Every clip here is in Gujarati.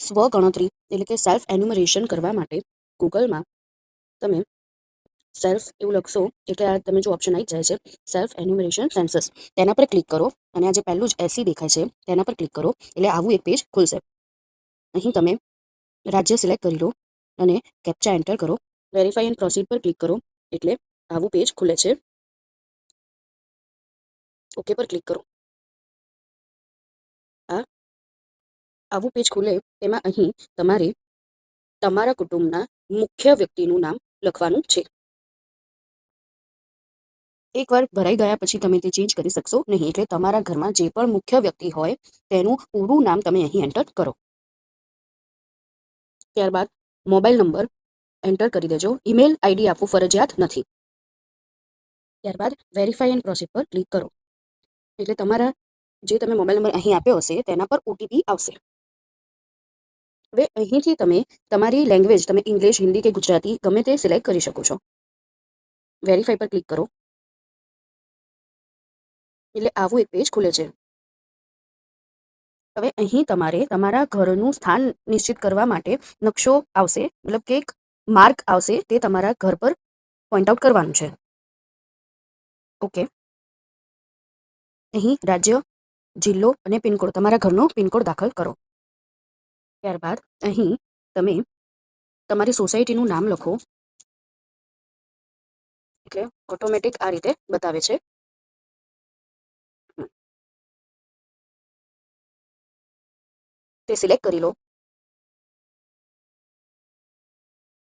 સ્વગણતરી એટલે કે સેલ્ફ એન્યુમરેશન કરવા માટે ગૂગલમાં તમે સેલ્ફ એવું લખશો એટલે આ તમે જો ઓપ્શન આવી જાય છે સેલ્ફ એન્યુમરેશન સેન્સસ, તેના પર ક્લિક કરો અને આ જે પહેલું જ એસી દેખાય છે તેના પર ક્લિક કરો એટલે આવું એક પેજ ખુલશે. અહીં તમે રાજ્ય સિલેક્ટ કરી લો અને કેપ્ચા એન્ટર કરો. વેરીફાઈ એન્ડ પ્રોસીડ પર ક્લિક કરો એટલે આવું પેજ ખુલે છે. ઓકે પર ક્લિક કરો. આવું પેજ ખુલે તેમાં અહીં તમારે તમારા કુટુંબના મુખ્ય વ્યક્તિનું નામ લખવાનું છે. એકવાર ભરાઈ ગયા પછી તમે તે ચેન્જ કરી શકશો નહીં, એટલે તમારા ઘરમાં જે પણ મુખ્ય વ્યક્તિ હોય તેનું પૂરું નામ તમે અહીં એન્ટર કરો. ત્યારબાદ મોબાઈલ નંબર એન્ટર કરી દેજો. ઈમેલ આઈડી આપવું ફરજિયાત નથી. ત્યારબાદ વેરીફાઈ એન્ડ પ્રોસીડ પર ક્લિક કરો એટલે તમારા જે તમે મોબાઈલ નંબર અહીં આપ્યો હશે તેના પર ઓટીપી આવશે. હવે અહીંથી તમે તમારી લેંગ્વેજ, તમે ઇંગ્લિશ, હિન્દી કે ગુજરાતી ગમે તે સિલેક્ટ કરી શકો છો. વેરીફાઈ પર ક્લિક કરો એટલે આવું એક પેજ ખુલે છે. હવે અહીં તમારે તમારા ઘરનું સ્થાન નિશ્ચિત કરવા માટે નકશો આવશે, મતલબ કે એક માર્ક આવશે, તે તમારા ઘર પર પોઈન્ટ આઉટ કરવાનું છે. ઓકે. અહીં રાજ્ય, જિલ્લો અને પિનકોડ, તમારા ઘરનો પિનકોડ દાખલ કરો. ત્યારબાદ અહીં તમે તમારી સોસાયટીનું નામ લખો એટલે ઓટોમેટિક આ રીતે બતાવે છે. તે સિલેક્ટ કરી લો.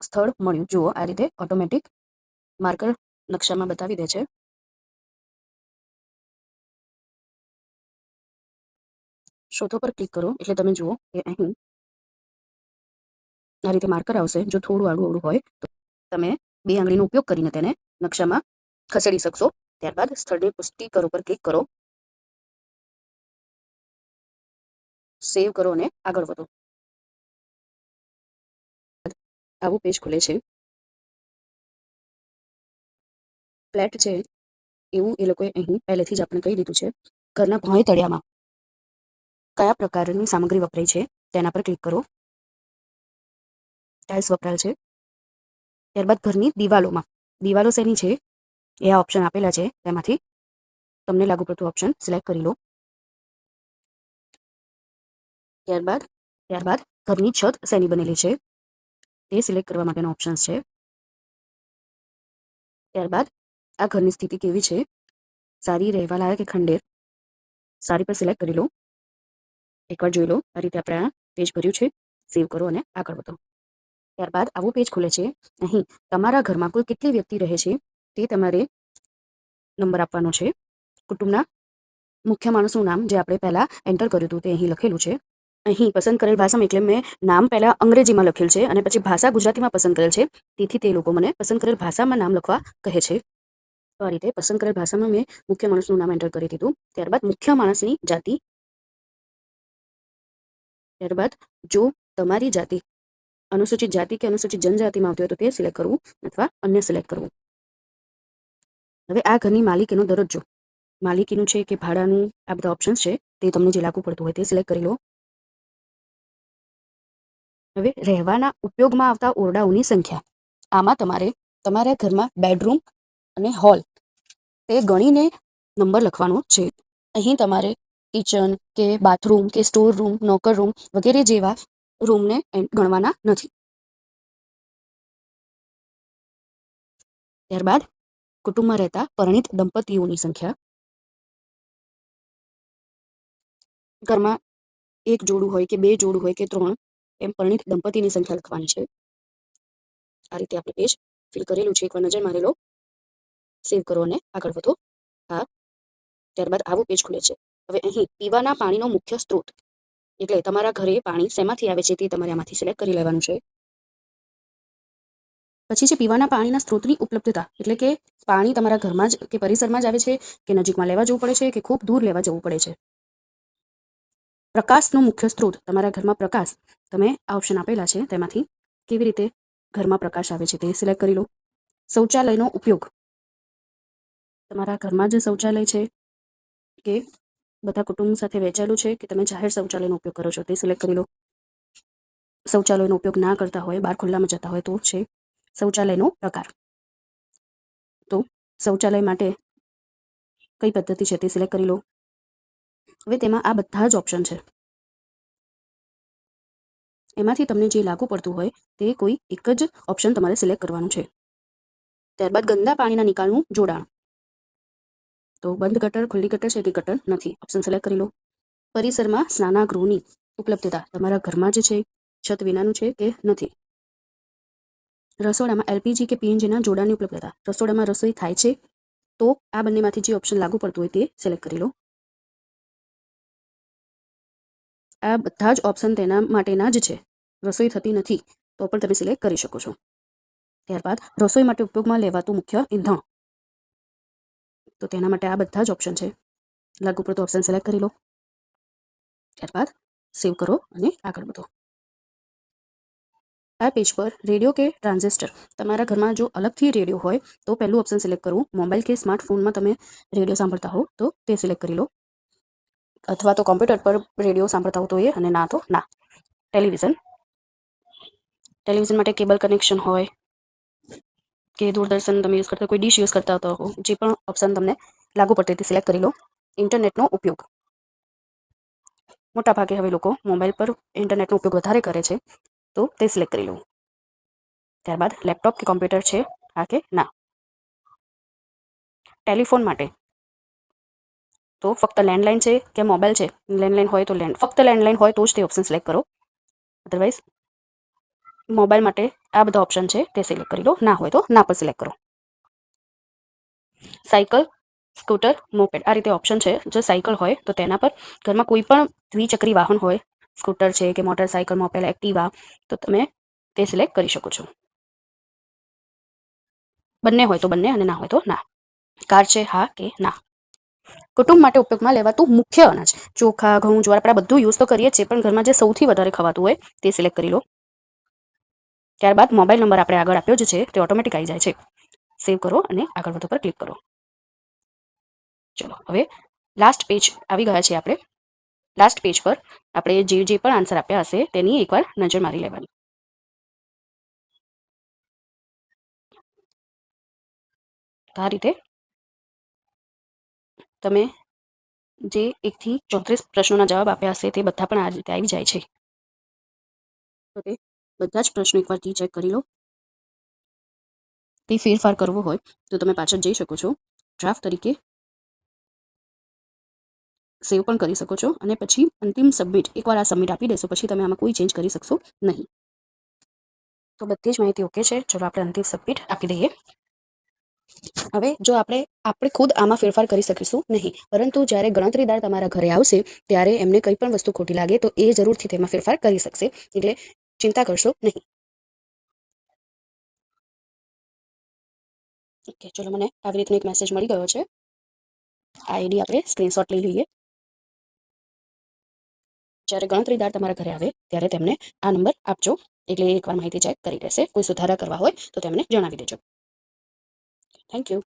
સ્થળ મળ્યું, જુઓ આ રીતે ઓટોમેટિક માર્કર નકશામાં બતાવી દે છે. શોધો પર ક્લિક કરો એટલે તમે જુઓ કે અહીં આ રીતે માર્કર આવશે. જો થોડું આડું અવળું હોય તો તમે 2 આંગળીનો ઉપયોગ કરીને તેને નકશામાં ખસેડી શકશો. ત્યારબાદ સ્થળની પુષ્ટિ કરો પર ક્લિક કરો, સેવ કરો અને આગળ વધો. આવું પેજ ખુલે છે. ફ્લેટ છે એવું એ લોકોએ અહીં પહેલેથી જ આપણે કહી દીધું છે. ઘરના ભોંય તળિયામાં કયા પ્રકારની સામગ્રી વપરાય છે તેના પર ક્લિક કરો. ટાઇલ્સ વપરાયેલ છે. ત્યારબાદ ઘરની દિવાલો શેની છે એ આ ઓપ્શન આપેલા છે, તેમાંથી તમને લાગુ પડતું ઓપ્શન સિલેક્ટ કરી લો. ત્યારબાદ ઘરની છત શેની બનેલી છે તે સિલેક્ટ કરવા માટેનો ઓપ્શન છે. ત્યારબાદ આ ઘરની સ્થિતિ કેવી છે, સારી, રહેવા લાયક કે ખંડેર, સારી પર સિલેક્ટ કરી લો. એકવાર જોઈ લો. આ રીતે આપણે આ પેજ ભર્યું છે. સેવ કરો અને આગળ વધો. ત્યારબાદ આવું પેજ ખુલે છે. અહીં તમારા ઘરમાં કુલ કેટલી વ્યક્તિ રહે છે તે તમારે નંબર આપવાનો છે. કુટુંબના મુખ્ય માણસનું નામ જે આપણે પહેલાં એન્ટર કર્યું હતું તે અહીં લખેલું છે. અહીં પસંદ કરેલ ભાષામાં, એટલે મેં નામ પહેલાં અંગ્રેજીમાં લખેલ છે અને પછી ભાષા ગુજરાતીમાં પસંદ કરેલ છે, તેથી તે લોકો મને પસંદ કરેલ ભાષામાં નામ લખવા કહે છે. તો આ રીતે પસંદ કરેલ ભાષામાં મેં મુખ્ય માણસનું નામ એન્ટર કરી દીધું. ત્યારબાદ મુખ્ય માણસની જાતિ. ત્યારબાદ જો તમારી જાતિ અનુસૂચિત જાતિ કે અનુસૂચિત જનજાતિમાં આવતી હોય તો તે સિલેક્ટ કરવું અથવા અન્ય સિલેક્ટ કરવું. હવે આ ઘરની માલિકીનો દરજ્જો, માલિકીનું છે કે ભાડાનું, આ બધા ઓપ્શન્સ છે, તે તમને જે લાગુ પડતું હોય તે સિલેક્ટ કરી લો. હવે રહેવાના ઉપયોગમાં આવતા ઓરડાઓની સંખ્યા, આમાં તમારે તમારા ઘરમાં બેડરૂમ અને હોલ તે ગણીને નંબર લખવાનો છે. અહીં તમારે કિચન કે બાથરૂમ કે સ્ટોર રૂમ, નોકર રૂમ વગેરે જેવા રૂમને ગણવાના નથી. ત્યારબાદ કુટુંબમાં રહેતા પરિણીત દંપતીઓની સંખ્યા, ઘરમાં 1 જોડું હોય કે 2 જોડું હોય કે 3 એમ પરિણીત દંપતીની સંખ્યા લખવાની છે. આ રીતે આપણે પેજ ફિલ કરેલું છે. એકવાર નજર મારી લો, સેવ કરો અને આગળ વધો. ત્યારબાદ આવું પેજ ખુલે છે. હવે અહીં પીવાના પાણીનો મુખ્ય સ્ત્રોત, એટલે તમારા ઘરે પાણી શેમાંથી આવે છે તે તમારે આમાંથી સિલેક્ટ કરી લેવાનું છે. પછી છે પીવાના પાણીના સ્ત્રોતની ઉપલબ્ધતા, એટલે કે પાણી તમારા ઘરમાં જ કે પરિસરમાં જ આવે છે કે નજીકમાં લેવા જવું પડે છે કે ખૂબ દૂર લેવા જવું પડે છે. પ્રકાશનો મુખ્ય સ્ત્રોત, તમારા ઘરમાં પ્રકાશ, તમે આ ઓપ્શન આપેલા છે તેમાંથી કેવી રીતે ઘરમાં પ્રકાશ આવે છે તે સિલેક્ટ કરી લો. શૌચાલયનો ઉપયોગ, તમારા ઘરમાં જ શૌચાલય છે કે બધા કુટુંબ સાથે વહેંચાયેલું છે કે તમે જાહેર શૌચાલયનો ઉપયોગ કરો છો તે સિલેક્ટ કરી લો. શૌચાલયનો ઉપયોગ ના કરતા હોય, બહાર ખુલ્લામાં જતા હોય તો છે શૌચાલયનો પ્રકાર. તો શૌચાલય માટે કઈ પદ્ધતિ છે તે સિલેક્ટ કરી લો. હવે તેમાં આ બધા જ ઓપ્શન છે. એમાંથી તમને જે લાગુ પડતું હોય તે કોઈ એક જ ઓપ્શન તમારે સિલેક્ટ કરવાનું છે. ત્યારબાદ ગંદા પાણીના નિકાલનું જોડાણ. તો બંધ ગટર, ખુલ્લી ગટર છે તે ગટર નથી. ઓપ્શન સિલેક્ટ કરી લો. પરિસરમાં સ્નાનાગૃહની ઉપલબ્ધતા. તમારા ઘરમાં જે છે છત વિનાનું છે કે નથી. રસોડામાં એલપીજી કે પીએનજીના જોડાણની ઉપલબ્ધતા. રસોડામાં રસોઈ થાય છે તો આ બંનેમાંથી જે ઓપ્શન લાગુ પડતું હોય તે સિલેક્ટ કરી લો. આ બધા જ ઓપ્શન તેના માટેના જ છે. રસોઈ થતી નથી તો પણ તમે સિલેક્ટ કરી શકો છો. ત્યારબાદ રસોઈ માટે ઉપયોગમાં લેવાતું મુખ્ય ઈંધણ. તો તેના માટે આ બધા જ ઓપ્શન છે. લાગુ પડતો ઓપ્શન સિલેક્ટ કરી લો. ત્યારબાદ સેવ કરો અને આગળ વધો. આ પેજ પર રેડિયો કે ટ્રાન્ઝિસ્ટર. તમારા ઘરમાં જો અલગથી રેડિયો હોય તો પહેલું ઓપ્શન સિલેક્ટ કરવું. મોબાઈલ કે સ્માર્ટફોનમાં તમે રેડિયો સાંભળતા હો તો તે સિલેક્ટ કરી લો. અથવા તો કોમ્પ્યુટર પર રેડિયો સાંભળતા હો તો એ, અને ના તો ના. ટેલિવિઝન. ટેલિવિઝન માટે કેબલ કનેક્શન હોય કે દૂરદર્શન તમે યુઝ કરતા, કોઈ ડિશ યુઝ કરતા હો, જે પણ ઓપ્શન તમને લાગુ પડતી તે સિલેક્ટ કરી લો. ઇન્ટરનેટનો ઉપયોગ. મોટાભાગે હવે લોકો મોબાઈલ પર ઇન્ટરનેટનો ઉપયોગ વધારે કરે છે તો તે સિલેક્ટ કરી લો. ત્યારબાદ લેપટોપ કે કોમ્પ્યુટર છે, હા કે ના. ટેલિફોન માટે તો ફક્ત લેન્ડલાઇન છે કે મોબાઈલ છે. લેન્ડલાઇન હોય તો ફક્ત લેન્ડલાઇન હોય તો જ તે ઓપ્શન સિલેક્ટ કરો. અધરવાઇઝ મોબાઈલ માટે આ બધા ઓપ્શન છે તે સિલેક્ટ કરી લો. ના હોય તો ના પર સિલેક્ટ કરો. સાયકલ, સ્કૂટર, મોપેડ આ રીતે ઓપ્શન છે. જો સાયકલ હોય તો તેના પર ઘરમાં કોઈ પણ દ્વિચક્રી વાહન હોય, સ્કૂટર છે કે મોટરસાયકલ, મોપેડ, એક્ટિવા, તો તમે તે સિલેક્ટ કરી શકો છો. બંને હોય તો બંને અને ના હોય તો ના. કાર છે, હા કે ના. કુટુંબ માટે ઉપયોગમાં લેવાતું મુખ્ય અનાજ. ચોખા, ઘઉં, જ્વાર આપણે બધું યુઝ તો કરીએ જ છીએ, પણ ઘરમાં જે સૌથી વધારે ખવાતું હોય તે સિલેક્ટ કરી લો. ત્યારબાદ મોબાઈલ નંબર આપણે આગળ આપ્યો જ છે તે ઓટોમેટિક આવી જાય છે. સેવ કરો અને આગળ વધો પર ક્લિક કરો. ચલો હવે લાસ્ટ પેજ આવી ગયા છે આપણે. લાસ્ટ પેજ પર આપણે જે પણ આન્સર આપ્યા હશે તેની એકવાર નજર મારી લેવાની. આ રીતે તમે જે 1 થી 34 પ્રશ્નોના જવાબ આપ્યા હશે તે બધા પણ આ રીતે આવી જાય છે. તો તે બધા જ પ્રશ્નો એકવારથી ચેક કરી લો. તે ફેરફાર કરવો હોય તો તમે પાછળ જઈ શકો છો. ડ્રાફ્ટ તરીકે સેવ પણ કરી શકો છો અને પછી અંતિમ સબમિટ. એકવાર આ સબમિટ આપી દેશો પછી તમે આમાં કોઈ ચેન્જ કરી શકશો નહીં. તો બધી જ માહિતી ઓકે છે. ચલો આપણે અંતિમ સબમિટ આપી દઈએ. હવે જો આપણે ખુદ આમાં ફેરફાર કરી શકીશું નહીં, પરંતુ જ્યારે ગણતરીદાર તમારા ઘરે આવશે ત્યારે એમને કંઈ પણ વસ્તુ ખોટી લાગે તો એ જરૂરથી તેમાં ફેરફાર કરી શકશે. એટલે ચિંતા કરશો નહીં. ઓકે, ચલો મને આવી રીતનો એક મેસેજ મળી ગયો છે. આ આઈડી આપણે સ્ક્રીનશોટ લઈ લઈએ. જ્યારે ગણતરીદાર તમારા ઘરે આવે ત્યારે તેમને આ નંબર આપજો. એટલે એકવાર માહિતી ચેક કરી લેશે. કોઈ સુધારા કરવા હોય તો તેમને જણાવી દેજો. Thank you.